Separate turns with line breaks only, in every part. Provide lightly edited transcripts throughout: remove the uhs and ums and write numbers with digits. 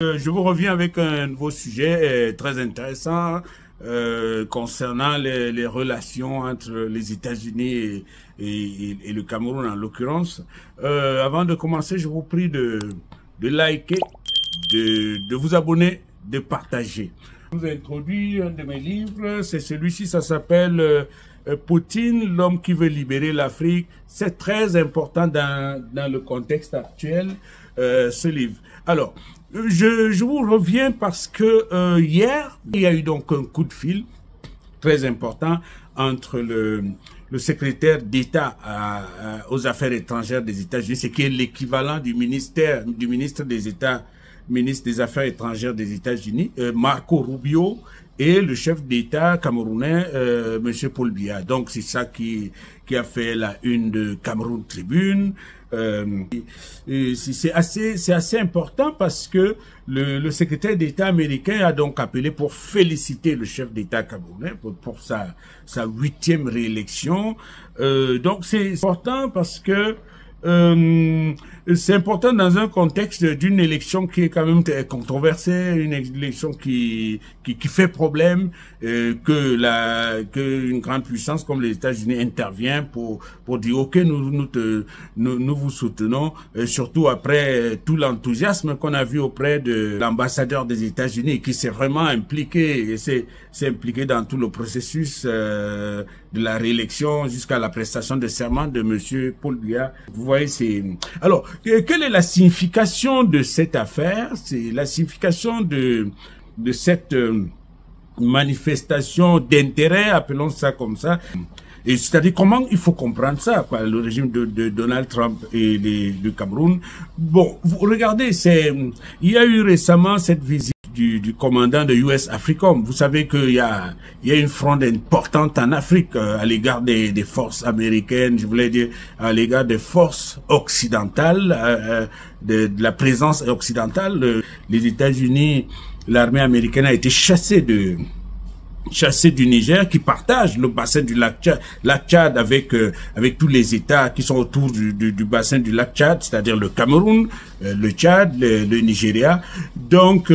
Je vous reviens avec un nouveau sujet très intéressant concernant les relations entre les États-Unis et le Cameroun en l'occurrence. Avant de commencer, je vous prie de liker, de vous abonner, de partager. Je vous ai introduit un de mes livres, c'est celui-ci, ça s'appelle Poutine, l'homme qui veut libérer l'Afrique. C'est très important dans le contexte actuel, ce livre. Alors, je vous reviens parce que hier, il y a eu donc un coup de fil très important entre le secrétaire d'État aux Affaires étrangères des États-Unis, ce qui est l'équivalent du ministre des Affaires étrangères des États-Unis, Marco Rubio, et le chef d'État camerounais, Monsieur Paul Biya. Donc c'est ça qui a fait la une de Cameroun Tribune. C'est assez important parce que le secrétaire d'État américain a donc appelé pour féliciter le chef d'État camerounais pour sa 8e réélection. Donc c'est important parce que c'est important dans un contexte d'une élection qui est quand même controversée, une élection qui fait problème, que une grande puissance comme les États-Unis intervient pour dire ok, nous vous soutenons, surtout après tout l'enthousiasme qu'on a vu auprès de l'ambassadeur des États-Unis qui s'est vraiment impliqué, s'est impliqué dans tout le processus de la réélection jusqu'à la prestation de serment de Monsieur Paul Biya. Vous voyez, c'est alors quelle est la signification de cette affaire? C'est la signification de cette manifestation d'intérêt, appelons ça comme ça. Et c'est-à-dire comment il faut comprendre ça, quoi, le régime de Donald Trump et le Cameroun. Bon, vous regardez, il y a eu récemment cette visite du commandant de US AFRICOM. Vous savez qu'il y a une fronde importante en Afrique à l'égard des forces américaines, je voulais dire à l'égard des forces occidentales, de la présence occidentale. Les États-Unis, l'armée américaine a été chassée du Niger, qui partage le bassin du lac Tchad avec tous les États qui sont autour du bassin du lac Tchad, c'est-à-dire le Cameroun, le Tchad, le Nigeria. Donc,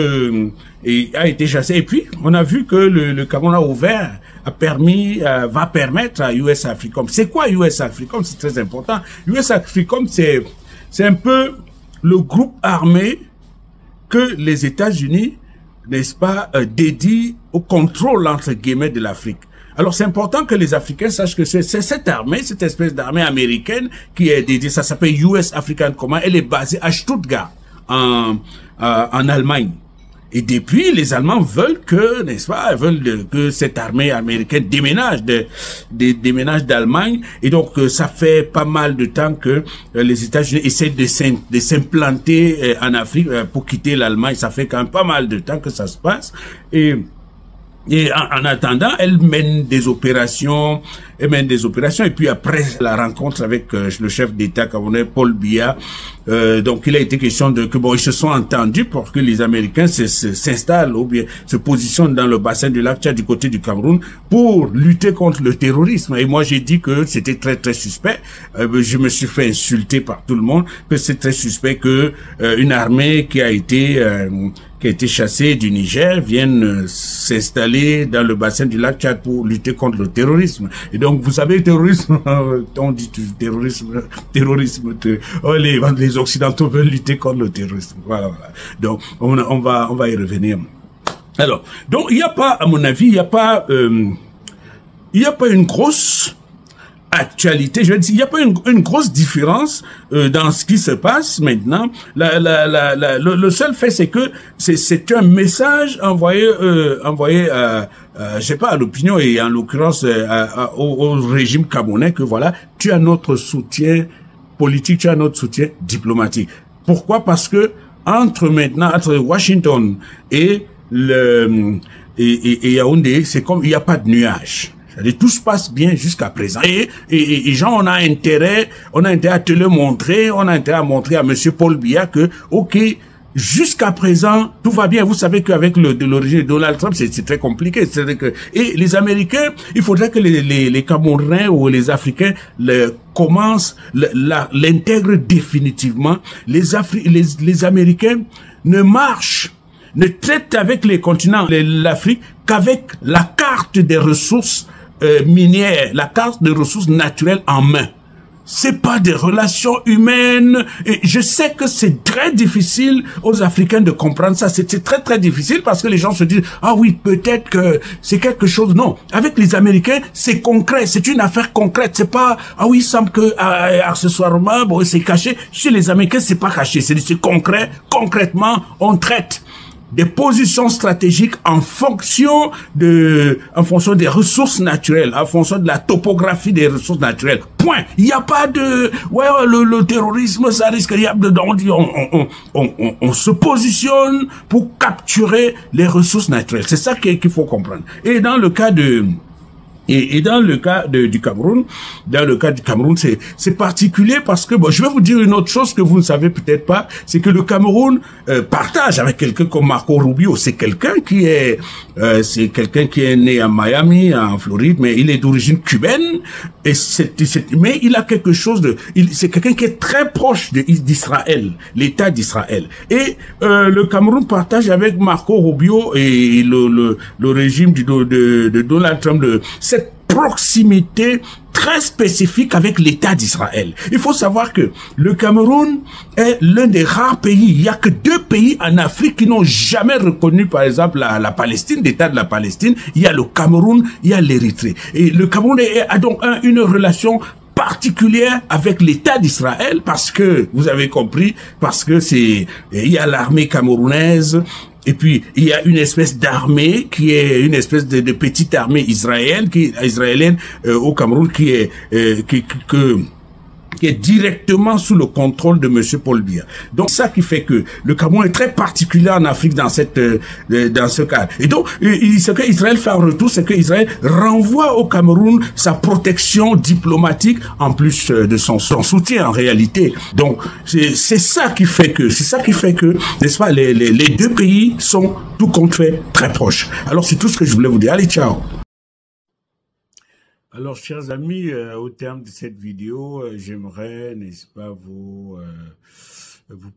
et a été chassé. Et puis, on a vu que le Cameroun va permettre à US AFRICOM. C'est quoi US AFRICOM? C'est très important. US AFRICOM, c'est un peu le groupe armé que les États-Unis, n'est-ce pas, dédie au contrôle, entre guillemets, de l'Afrique. Alors, c'est important que les Africains sachent que c'est cette armée, cette espèce d'armée américaine qui est dédiée, ça s'appelle US African Command, elle est basée à Stuttgart, en Allemagne. Et depuis, les Allemands veulent que, n'est-ce pas, que cette armée américaine déménage d'Allemagne. Et donc, ça fait pas mal de temps que les États-Unis essaient de s'implanter en Afrique pour quitter l'Allemagne. Ça fait quand même pas mal de temps que ça se passe. Et en attendant, elle mène des opérations. Et puis après la rencontre avec le chef d'État camerounais, Paul Biya, donc il a été question ils se sont entendus pour que les Américains s'installent ou bien se positionnent dans le bassin du lac Tchad du côté du Cameroun pour lutter contre le terrorisme. Et moi j'ai dit que c'était très très suspect. Je me suis fait insulter par tout le monde que c'est très suspect que une armée qui a été chassée du Niger vienne s'installer dans le bassin du lac Tchad pour lutter contre le terrorisme. Et donc, vous savez, le terrorisme, on dit terrorisme, les Occidentaux veulent lutter contre le terrorisme. Voilà. Donc, on va y revenir. Alors, donc, il n'y a pas, à mon avis, il n'y a pas une grosse actualité, je veux dire, il n'y a pas une grosse différence dans ce qui se passe maintenant. Le seul fait, c'est que c'est un message envoyé je sais pas, à l'opinion et en l'occurrence au régime camerounais que voilà, tu as notre soutien politique, tu as notre soutien diplomatique. Pourquoi? Parce que entre Washington et Yaoundé, c'est comme il n'y a pas de nuages. C'est-à-dire, tout se passe bien jusqu'à présent. Et genre, on a intérêt à te le montrer, on a intérêt à montrer à Monsieur Paul Biya que, ok, jusqu'à présent, tout va bien. Vous savez qu'avec l'origine de Donald Trump, c'est très compliqué. Et les Américains, il faudrait que les Camerounais ou les Africains commencent, l'intègrent définitivement. Les Américains ne traitent avec les continents, l'Afrique, qu'avec la carte des ressources minières, la carte des ressources naturelles en main. C'est pas des relations humaines. Et je sais que c'est très difficile aux Africains de comprendre ça. C'est très très difficile parce que les gens se disent ah oui, peut-être que c'est quelque chose. Non, avec les Américains, c'est concret, c'est une affaire concrète. C'est pas ah oui, il semble que accessoirement bon c'est caché. Chez les Américains, c'est pas caché, c'est concret. Concrètement, on traite des positions stratégiques en fonction des ressources naturelles, en fonction de la topographie des ressources naturelles. Point. Il n'y a pas de, ouais, le terrorisme, ça risque, on se positionne pour capturer les ressources naturelles. C'est ça qu'il faut comprendre. Et dans le cas dans le cas du Cameroun, c'est particulier parce que, bon, je vais vous dire une autre chose que vous ne savez peut-être pas, c'est que le Cameroun partage avec quelqu'un comme Marco Rubio. C'est quelqu'un qui est né à Miami, en Floride, mais il est d'origine cubaine. Et mais il a quelque chose c'est quelqu'un qui est très proche d'Israël, l'État d'Israël. Et le Cameroun partage avec Marco Rubio et le régime de Donald Trump cette proximité très spécifique avec l'État d'Israël. Il faut savoir que le Cameroun est l'un des rares pays. Il y a que 2 pays en Afrique qui n'ont jamais reconnu, par exemple, la Palestine, l'État de la Palestine. Il y a le Cameroun, il y a l'Érythrée. Et le Cameroun a donc une relation particulière avec l'État d'Israël parce que, vous avez compris, parce que il y a l'armée camerounaise. Et puis, il y a une espèce d'armée qui est une espèce de petite armée israélienne au Cameroun qui est directement sous le contrôle de monsieur Paul Biya. Donc, ça qui fait que le Cameroun est très particulier en Afrique dans ce cadre. Et donc, ce que Israël fait en retour, c'est que Israël renvoie au Cameroun sa protection diplomatique en plus de son soutien en réalité. Donc, c'est ça qui fait que, n'est-ce pas, les 2 pays sont tout compte fait très proches. Alors, c'est tout ce que je voulais vous dire. Allez, ciao. Alors, chers amis, au terme de cette vidéo, j'aimerais, n'est-ce pas, vous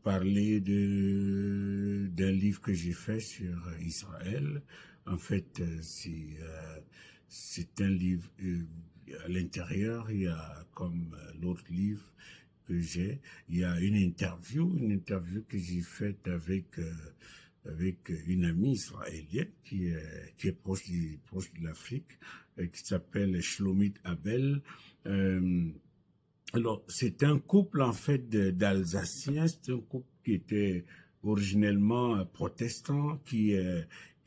parler d'un livre que j'ai fait sur Israël. En fait, c'est un livre, à l'intérieur, il y a comme l'autre livre que j'ai, il y a une interview que j'ai faite avec une amie israélienne qui est proche de l'Afrique, qui s'appelle Shlomit Abel. Alors, c'est un couple, en fait, d'Alsaciens. C'est un couple qui était originellement protestant, qui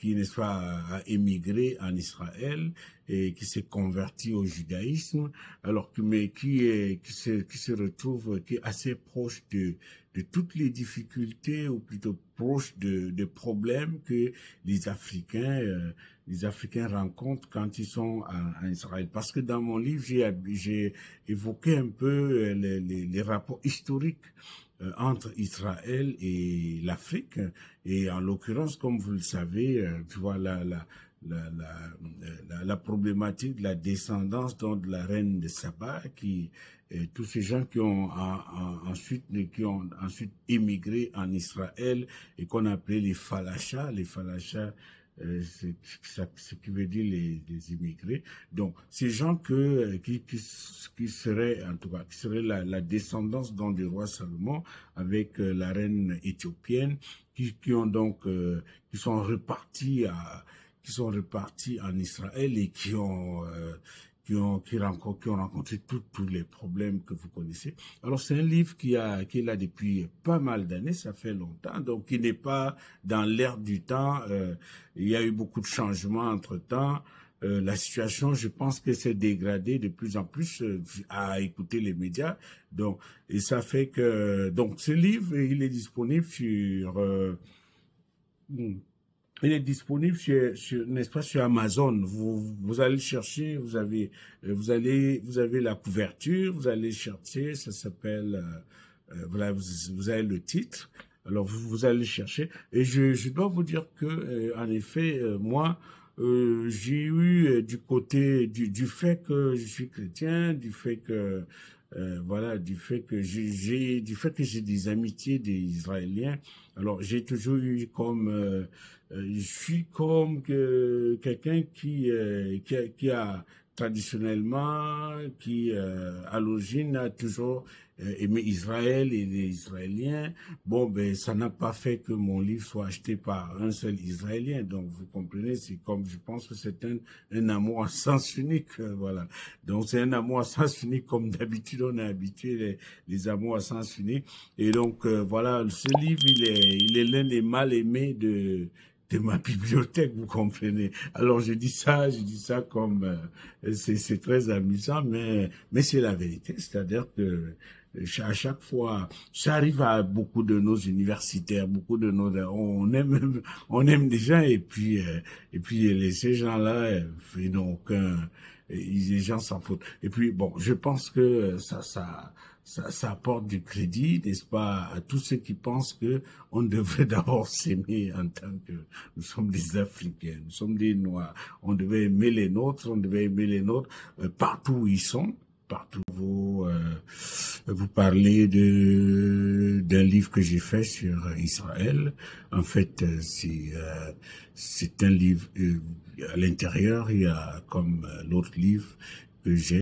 n'est-ce pas, a émigré en Israël et qui s'est converti au judaïsme, mais qui se retrouve, qui est assez proche de toutes les difficultés, ou plutôt proche de problèmes que les Africains rencontrent quand ils sont en Israël. Parce que dans mon livre, j'ai évoqué un peu les rapports historiques entre Israël et l'Afrique. Et en l'occurrence, comme vous le savez, tu vois la problématique de la descendance de la reine de Saba, tous ces gens qui ont ensuite émigré en Israël et qu'on appelait les Falachas. Les Falachas, ce qui veut dire les immigrés. Donc, ces gens qui seraient, en tout cas, qui seraient la descendance du roi Salomon avec la reine éthiopienne, qui sont repartis en Israël et qui ont rencontré tous les problèmes que vous connaissez. Alors, c'est un livre qui est là depuis pas mal d'années, ça fait longtemps, donc qui n'est pas dans l'air du temps. Il y a eu beaucoup de changements entre-temps. La situation, je pense que s'est dégradée de plus en plus à écouter les médias. Donc, et ça fait que, donc, ce livre, il est disponible n'est-ce pas, sur Amazon. Vous allez chercher, vous avez la couverture, vous allez chercher, ça s'appelle, voilà, vous avez le titre, Alors vous allez chercher. Et je dois vous dire que en effet, moi, j'ai eu du côté du fait que je suis chrétien, du fait que voilà, du fait que j'ai des amitiés des Israéliens. Alors j'ai toujours eu comme je suis comme quelqu'un qui a traditionnellement, qui à l'origine a toujours aimé Israël et les Israéliens. Bon, ben ça n'a pas fait que mon livre soit acheté par un seul Israélien. Donc vous comprenez, c'est comme je pense que c'est un amour à sens unique, voilà. Donc c'est un amour à sens unique comme d'habitude on est habitué les amours à sens unique. Et donc voilà, ce livre il est l'un des mal aimés de ma bibliothèque, vous comprenez. Alors je dis ça comme c'est très amusant, mais c'est la vérité. C'est-à-dire que à chaque fois, ça arrive à beaucoup de nos universitaires, beaucoup de nos, on aime des gens et puis ces gens-là, ils n'ont aucun, les gens s'en foutent. Et puis bon, je pense que ça apporte du crédit, n'est-ce pas, à tous ceux qui pensent que on devrait d'abord s'aimer en tant que nous sommes des Africains, nous sommes des Noirs, on devait aimer les nôtres, partout où ils sont. Partout vous parlez d'un livre que j'ai fait sur Israël. En fait, c'est un livre à l'intérieur, il y a comme l'autre livre que j'ai